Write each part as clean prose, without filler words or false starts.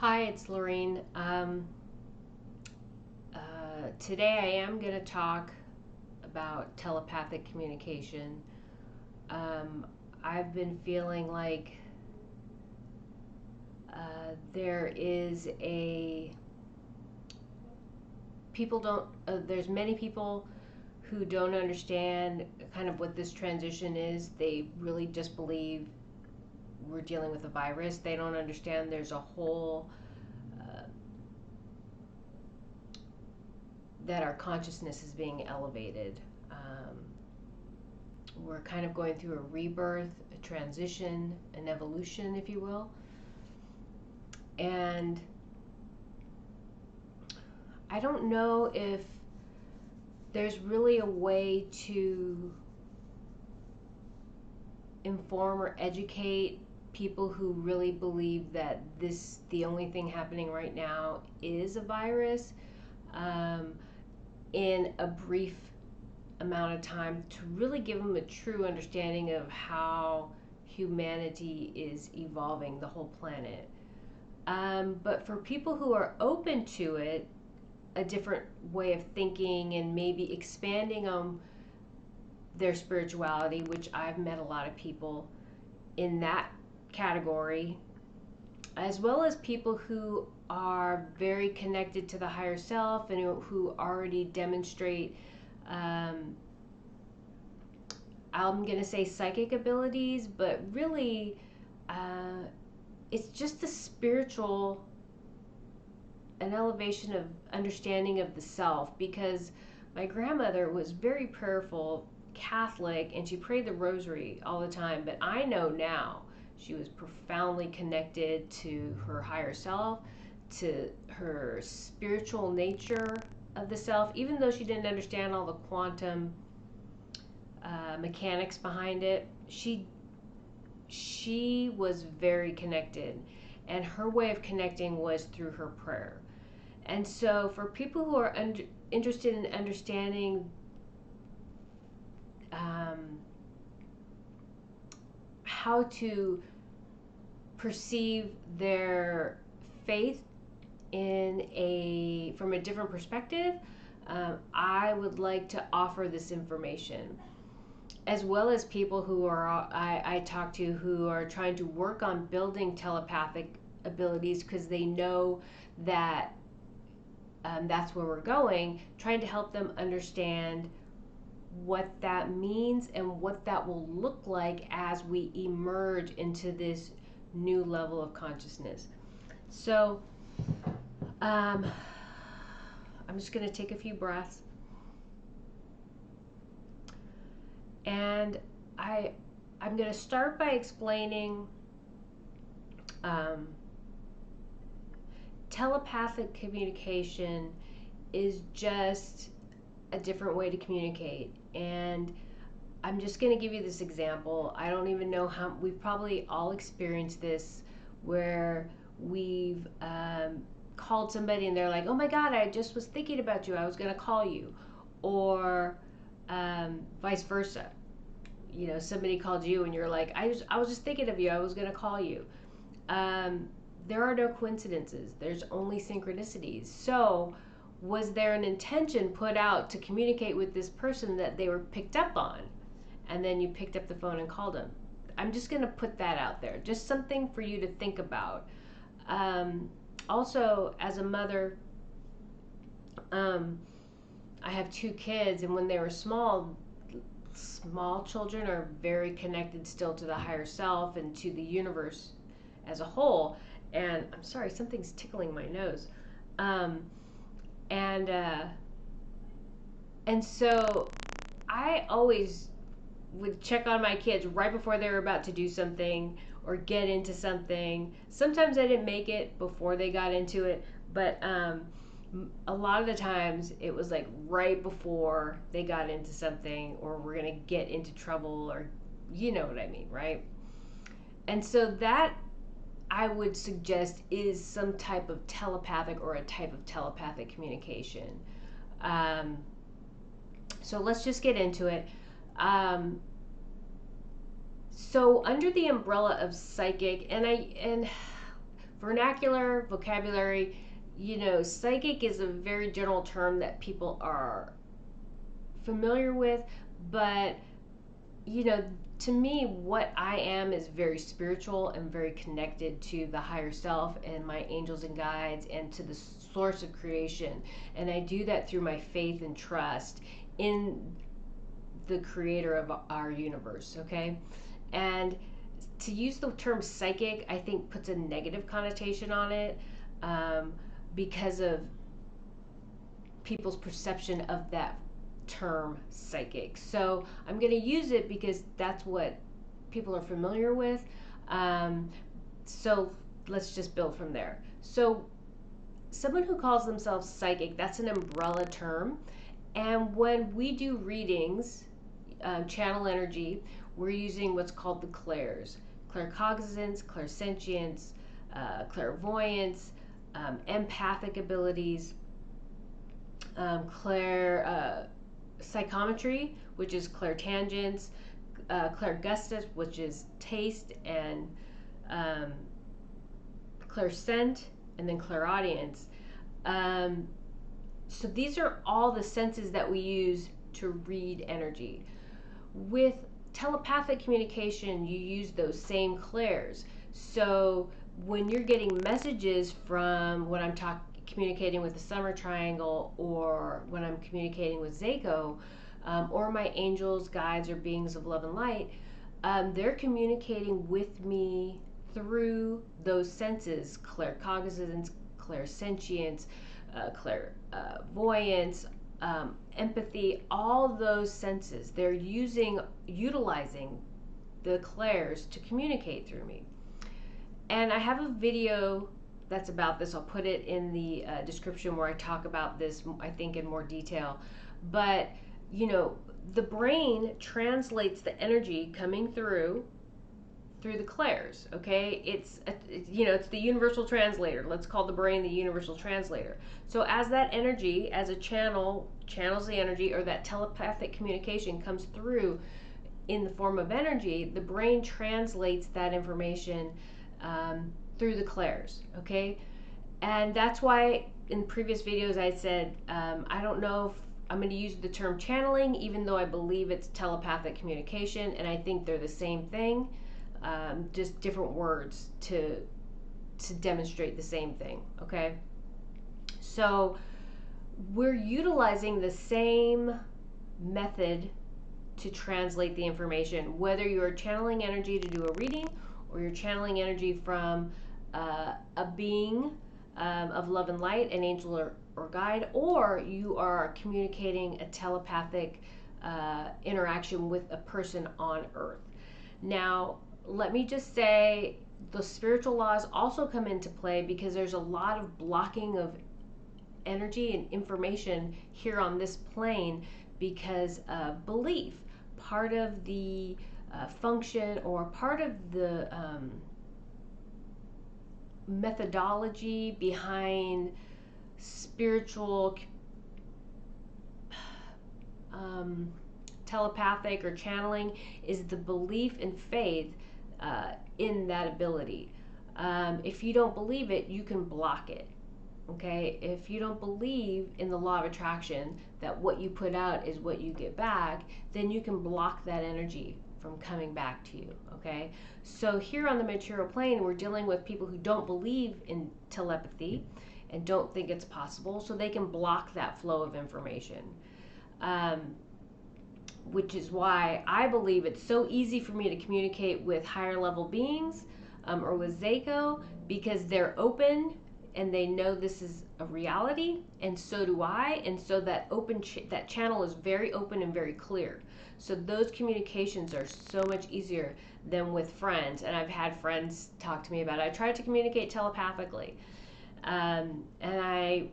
Hi, it's Lorene. Today I am going to talk about telepathic communication. Um, I've been feeling like there is a people don't. There's many people who don't understand kind of what this transition is. They really just believe we're dealing with a virus. They don't understand there's a whole that our consciousness is being elevated. We're kind of going through a rebirth, a transition, an evolution, if you will. And I don't know if there's really a way to inform or educate people who really believe that the only thing happening right now is a virus, um, in a brief amount of time, to really give them a true understanding of how humanity is evolving, the whole planet. But for people who are open to it, a different way of thinking and maybe expanding on their spirituality, which I've met a lot of people in that category, as well as people who are very connected to the higher self and who already demonstrate, um, I'm going to say psychic abilities, but really it's just the spiritual, an elevation of understanding of the self, because my grandmother was very prayerful Catholic and she prayed the rosary all the time, but I know now she was profoundly connected to her higher self, to her spiritual nature of the self, even though she didn't understand all the quantum mechanics behind it. She was very connected, and her way of connecting was through her prayer. And so, for people who are interested in understanding um, how to perceive their faith from a different perspective, I would like to offer this information, as well as people who I talk to who are trying to work on building telepathic abilities because they know that that's where we're going, trying to help them understand what that means and what that will look like as we emerge into this new level of consciousness. So, I'm just going to take a few breaths, and I'm going to start by explaining um, telepathic communication is just a different way to communicate. And I'm just going to give you this example. I don't even know how, we've probably all experienced this, where we've called somebody and they're like, oh my God, I just was thinking about you. I was going to call you. Or vice versa. You know, somebody called you and you're like, I was just thinking of you. I was going to call you. There are no coincidences. There's only synchronicities. So, was there an intention put out to communicate with this person that they were picked up on? And then you picked up the phone and called them. I'm just going to put that out there. Just something for you to think about. Also, as a mother, I have two kids, and when they were small children are very connected still to the higher self and to the universe as a whole. And I'm sorry, something's tickling my nose. Um, and uh, and so I always would check on my kids right before they were about to do something or get into something. Sometimes I didn't make it before they got into it, but a lot of the times it was like right before they got into something or we're going to get into trouble, or you know what I mean, right? And so that, I would suggest, is some type of telepathic or a type of telepathic communication. Um, so let's just get into it. So under the umbrella of psychic, and vernacular, vocabulary, psychic is a very general term that people are familiar with, but you know, to me, what I am is very spiritual and very connected to the higher self and my angels and guides and to the source of creation. And I do that through my faith and trust in the creator of our universe, okay? And to use the term psychic, I think puts a negative connotation on it, because of people's perception of that term psychic. So I'm going to use it because that's what people are familiar with. So let's just build from there. So someone who calls themselves psychic, that's an umbrella term. And when we do readings, channel energy, we're using what's called the clairs: claircognizance, clairsentience, clairvoyance, empathic abilities, psychometry, which is clairtangence, clairgustus, which is taste, and clairscent, and then clairaudience. So these are all the senses that we use to read energy. With telepathic communication, you use those same clairs. So when you're getting messages from when I'm communicating with the summer triangle, or when I'm communicating with Zako, or my angels, guides, or beings of love and light, they're communicating with me through those senses: claircognizance, clairsentience, clairvoyance, empathy, all those senses. They're utilizing the clairs to communicate through me. And I have a video that's about this. I'll put it in the description where I talk about this, I think, in more detail. But, the brain translates the energy coming through the clairs, okay? It's the universal translator. Let's call the brain the universal translator. So as that energy, as a channels the energy, or that telepathic communication comes through in the form of energy, the brain translates that information through the clairs, okay? And that's why in previous videos I said, I don't know if I'm going to use the term channeling, even though I believe it's telepathic communication, and I think they're the same thing, just different words to demonstrate the same thing, okay? So we're utilizing the same method to translate the information, whether you're channeling energy to do a reading, or you're channeling energy from a being of love and light, an angel or guide, or you are communicating a telepathic interaction with a person on Earth. Now, let me just say, the spiritual laws also come into play because there's a lot of blocking of energy and information here on this plane because of belief. Part of the function, or part of the methodology behind spiritual telepathic or channeling, is the belief and faith in that ability. If you don't believe it, you can block it. Okay, if you don't believe in the law of attraction, that what you put out is what you get back, then you can block that energy from coming back to you. Okay, so here on the material plane, we're dealing with people who don't believe in telepathy and don't think it's possible, so they can block that flow of information. Which is why I believe it's so easy for me to communicate with higher level beings, or with Zako, because they're open and they know this is a reality, and so do I, and so that that channel is very open and very clear. So those communications are so much easier than with friends. And I've had friends talk to me about it. I tried to communicate telepathically, and I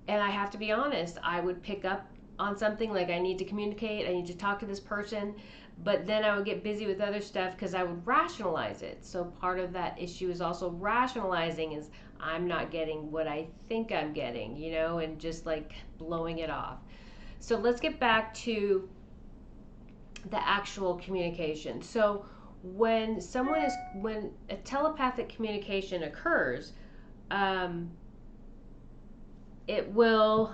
have to be honest, I would pick up on something like, I need to communicate, I need to talk to this person, but then I would get busy with other stuff because I would rationalize it. So part of that issue is also rationalizing, is I'm not getting what I think I'm getting, and just like blowing it off. So let's get back to the actual communication. So when a telepathic communication occurs, um, it will,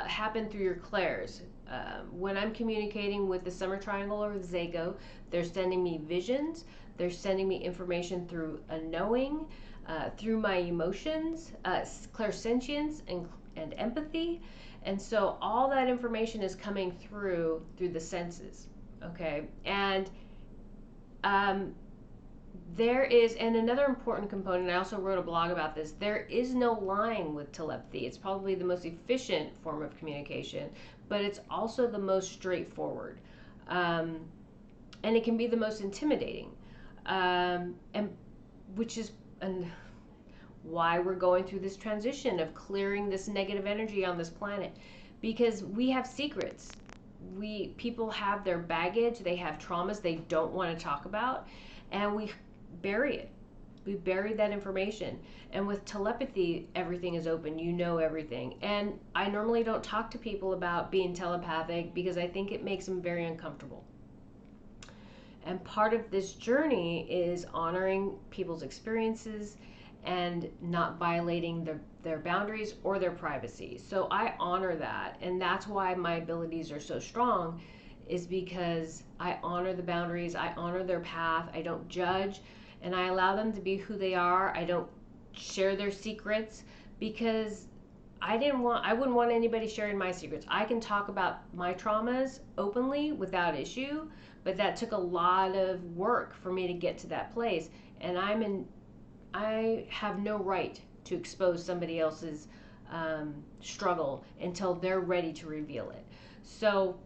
happen through your clairs. When I'm communicating with the summer triangle or the Zago, they're sending me visions. They're sending me information through a knowing, through my emotions, clairsentience, and empathy. And so all that information is coming through the senses. Okay, and um, there is, and another important component, I also wrote a blog about this, there is no lying with telepathy. It's probably the most efficient form of communication, but it's also the most straightforward. Um, and it can be the most intimidating. And which is why we're going through this transition of clearing this negative energy on this planet, because we have secrets. People have their baggage, they have traumas they don't want to talk about, and we bury it. We bury that information. And with telepathy, everything is open. You know everything. And I normally don't talk to people about being telepathic because I think it makes them very uncomfortable. And part of this journey is honoring people's experiences and not violating their boundaries or their privacy. So I honor that. And that's why my abilities are so strong, is because I honor the boundaries, I honor their path, I don't judge, and I allow them to be who they are. I don't share their secrets because I wouldn't want anybody sharing my secrets. I can talk about my traumas openly without issue, but that took a lot of work for me to get to that place. And I have no right to expose somebody else's struggle until they're ready to reveal it. So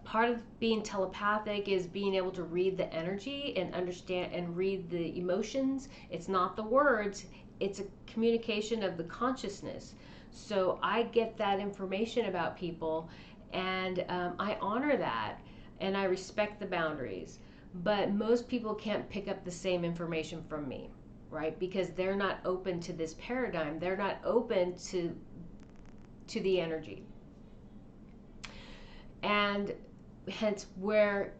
part of being telepathic is being able to read the energy and understand and read the emotions. It's not the words, it's a communication of the consciousness. So I get that information about people, and I honor that, and I respect the boundaries. But most people can't pick up the same information from me, right? Because they're not open to this paradigm. They're not open to the energy. And hence where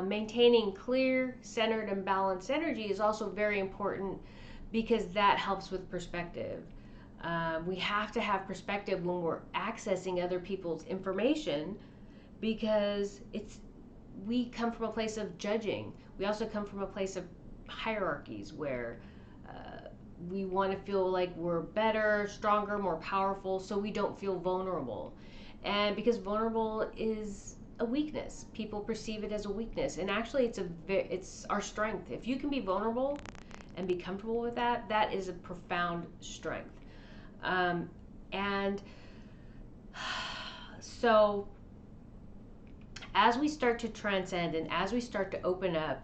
maintaining clear, centered, and balanced energy is also very important, because that helps with perspective. We have to have perspective when we're accessing other people's information, because we come from a place of judging. We also come from a place of hierarchies where we want to feel like we're better, stronger, more powerful, so we don't feel vulnerable. And because vulnerable is a weakness, people perceive it as a weakness, and actually it's our strength. If you can be vulnerable and be comfortable with that, that is a profound strength. And so as we start to transcend and as we start to open up,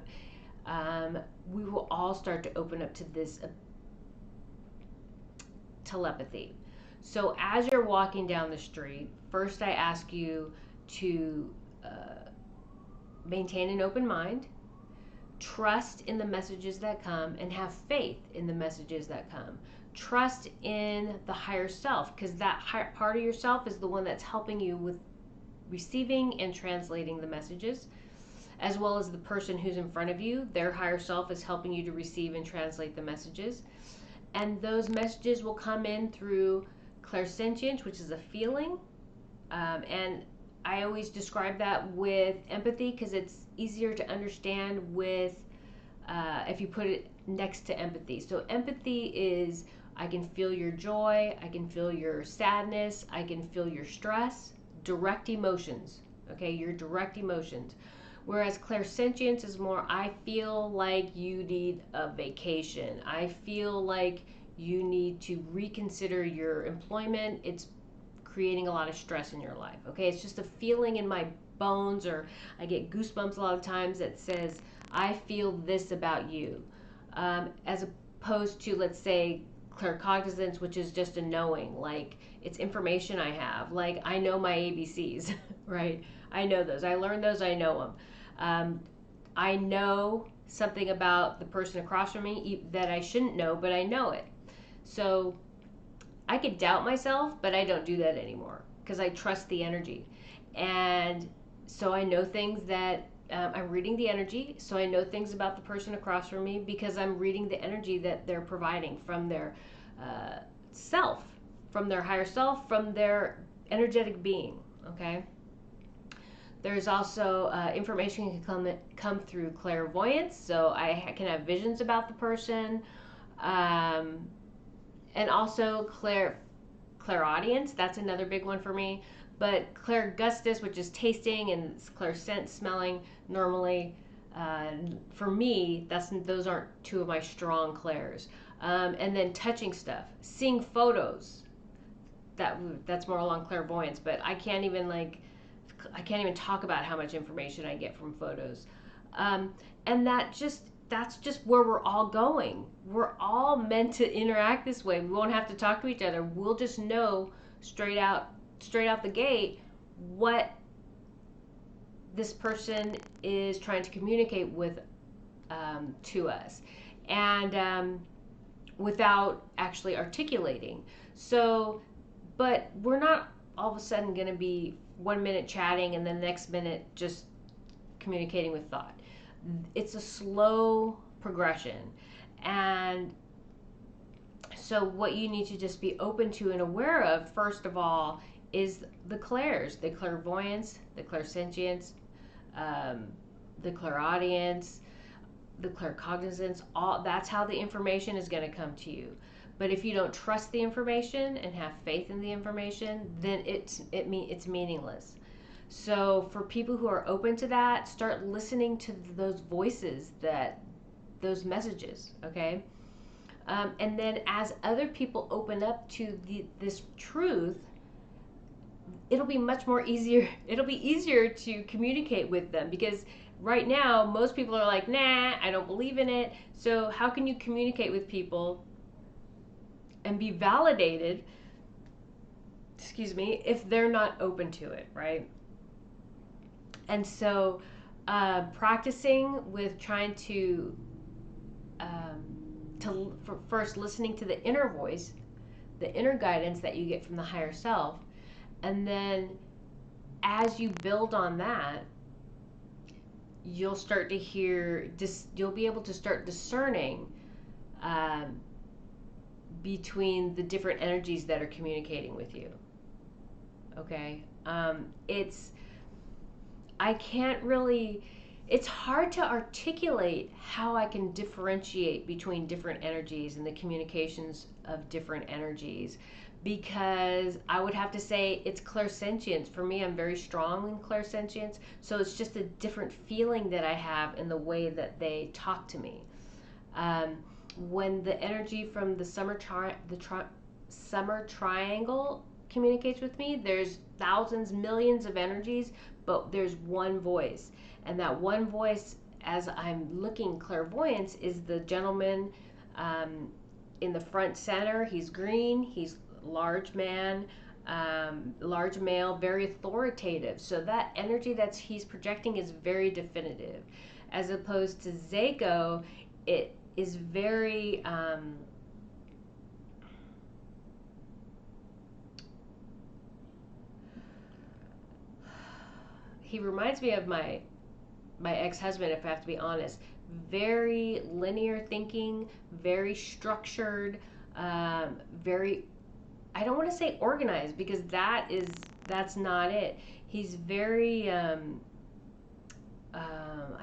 we will all start to open up to this telepathy. So as you're walking down the street, first I ask you to maintain an open mind, trust in the messages that come, and have faith in the messages that come. Trust in the higher self, because that higher part of yourself is the one that's helping you with receiving and translating the messages, as well as the person who's in front of you. Their higher self is helping you to receive and translate the messages. And those messages will come in through clairsentience, which is a feeling. And I always describe that with empathy, because it's easier to understand with if you put it next to empathy. So empathy is, I can feel your joy, I can feel your sadness, I can feel your stress, direct emotions, okay, your direct emotions. Whereas clairsentience is more, I feel like you need a vacation. I feel like you need to reconsider your employment. It's creating a lot of stress in your life. Okay, it's just a feeling in my bones, or I get goosebumps a lot of times that says, I feel this about you. As opposed to, let's say, claircognizance, which is just a knowing, like it's information I have. Like I know my ABCs, right? I know those. I learned those. I know them. I know something about the person across from me that I shouldn't know, but I know it. So I could doubt myself, but I don't do that anymore because I trust the energy. And so I know things that I'm reading the energy, so I know things about the person across from me because I'm reading the energy that they're providing from their uh, self, from their higher self, from their energetic being. Okay. There's also information can come through clairvoyance, so I can have visions about the person, um, and also clairaudience. That's another big one for me. But clairgustus, which is tasting, and clairsent, smelling. Normally, uh, for me, those aren't two of my strong clairs. And then touching stuff, seeing photos. That's more along clairvoyance, but I can't even talk about how much information I get from photos. Um, and that's just where we're all going. We're all meant to interact this way. We won't have to talk to each other. We'll just know straight out straight out the gate what this person is trying to communicate with to us, and without actually articulating. So, but we're not all of a sudden going to be 1 minute chatting and then the next minute just communicating with thought. It's a slow progression. And so, what you need to just be open to and aware of, first of all, is the clairs, the clairvoyance, the clairsentience, um, the clairaudience, the claircognizance. All that's how the information is going to come to you. But if you don't trust the information and have faith in the information, then it's meaningless. So for people who are open to that, start listening to those voices, those messages. Okay. And then as other people open up to this truth, it'll be much more easier. It'll be easier to communicate with them because right now most people are like, nah, I don't believe in it. So how can you communicate with people and be validated, excuse me, if they're not open to it, right? And so practicing with trying first listening to the inner voice, the inner guidance that you get from the higher self, and then as you build on that, you'll start to you'll be able to start discerning um, between the different energies that are communicating with you. Okay. I can't really, it's hard to articulate how I can differentiate between different energies and the communications of different energies, because I would have to say it's clairsentience. For me, I'm very strong in clairsentience, so it's just a different feeling that I have in the way that they talk to me. When the energy from the summer triangle communicates with me, there's thousands, millions of energies, but there's one voice. And that one voice, as I'm looking clairvoyance, is the gentleman in the front center. He's green, he's large man, large male, very authoritative. So that energy that he's projecting is very definitive. As opposed to Zako, it is very he reminds me of my ex-husband, if I have to be honest. Very linear thinking, very structured, very, I don't want to say organized because that's not it. He's very I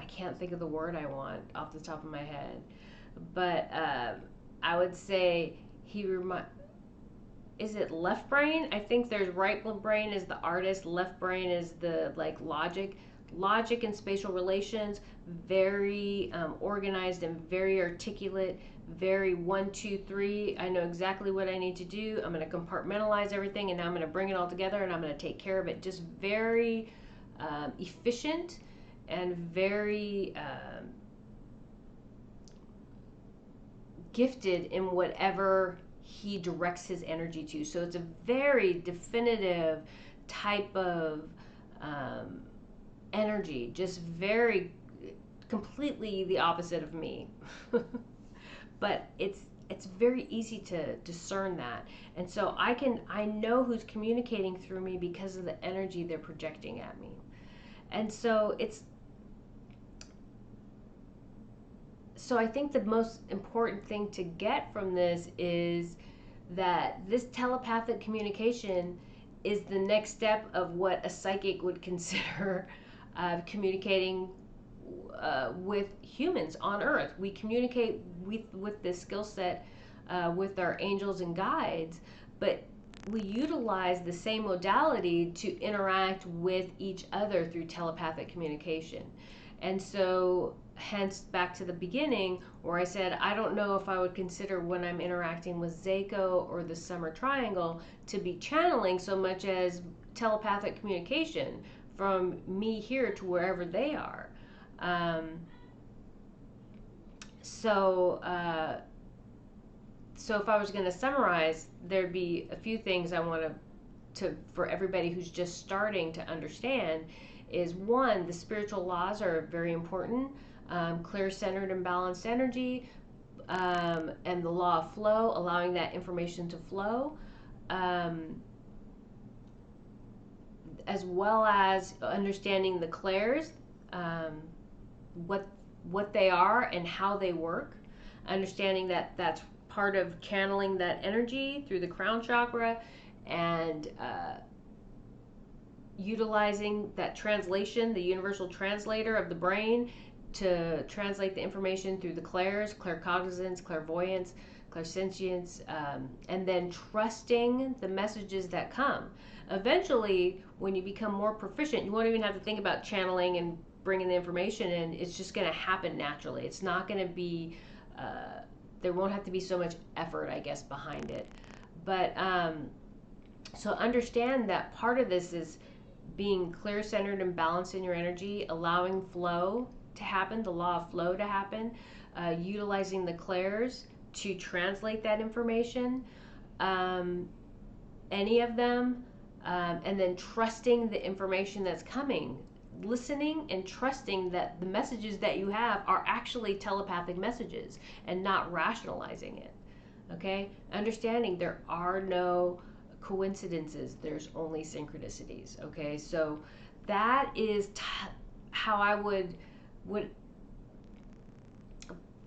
can't think of the word I want off the top of my head, but I would say is it left brain? I think there's right brain is the artist, left brain is the like logic and spatial relations. Very organized and very articulate. Very 1, 2, 3. I know exactly what I need to do. I'm going to compartmentalize everything, and now I'm going to bring it all together, and I'm going to take care of it. Just very efficient and very gifted in whatever he directs his energy to. So it's a very definitive type of energy, just very completely the opposite of me. But it's very easy to discern that. And so I know who's communicating through me because of the energy they're projecting at me. And so so I think the most important thing to get from this is that this telepathic communication is the next step of what a psychic would consider communicating with humans on Earth. We communicate with this skill set with our angels and guides, but we utilize the same modality to interact with each other through telepathic communication. And so, hence, back to the beginning where I said, I don't know if I would consider when I'm interacting with Zako or the Summer Triangle to be channeling so much as telepathic communication from me here to wherever they are. Um, so, uh, so if I was going to summarize, there'd be a few things I want to for everybody who's just starting to understand is one, the spiritual laws are very important. Clear, centered, and balanced energy, and the law of flow, allowing that information to flow, um, as well as understanding the clairs, um, what what they are and how they work, understanding that that's part of channeling that energy through the crown chakra, and utilizing that translation, the universal translator of the brain, to translate the information through the clairs, claircognizance, clairvoyance, clairsentience, and then trusting the messages that come. Eventually, when you become more proficient, you won't even have to think about channeling and bringing the information in. It's just going to happen naturally. It's not going to be, there won't have to be so much effort, I guess, behind it. But so understand that part of this is being clear, centered, and balanced in your energy, allowing flow to happen, the law of flow to happen, utilizing the clairs to translate that information, any of them, and then trusting the information that's coming. Listening and trusting that the messages that you have are actually telepathic messages and not rationalizing it. Okay? Understanding there are no coincidences, there's only synchronicities. Okay? So that is how I would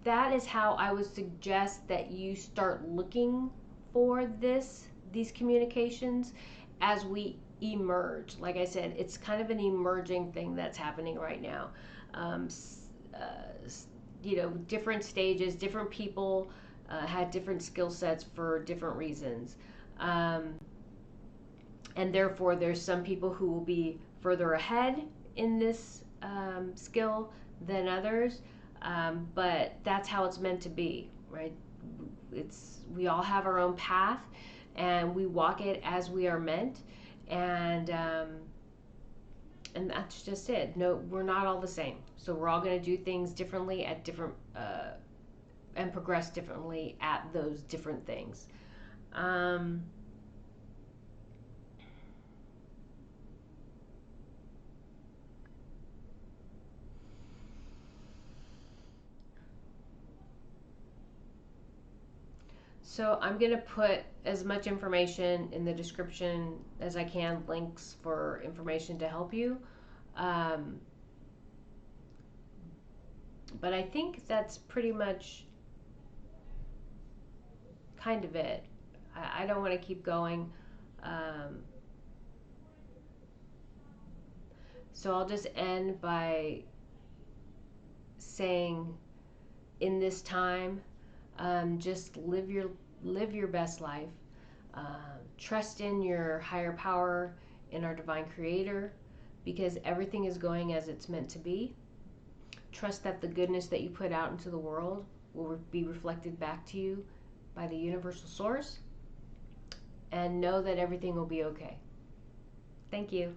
that is how I would suggest that you start looking for these communications as we emerge. Like I said, it's kind of an emerging thing that's happening right now. Um, different stages, different people had different skill sets for different reasons. And therefore, there's some people who will be further ahead in this skill than others. But that's how it's meant to be, right? We all have our own path, and we walk it as we are meant, and that's just it. No, we're not all the same, so we're all going to do things differently at different and progress differently at those different things. So I'm going to put as much information in the description as I can, links for information to help you. Um, but I think that's pretty much kind of it. I don't want to keep going. Um, so I'll just end by saying, in this time, just live your best life. Trust in your higher power, in our divine creator, because everything is going as it's meant to be. Trust that the goodness that you put out into the world will be reflected back to you by the universal source, and know that everything will be okay. Thank you.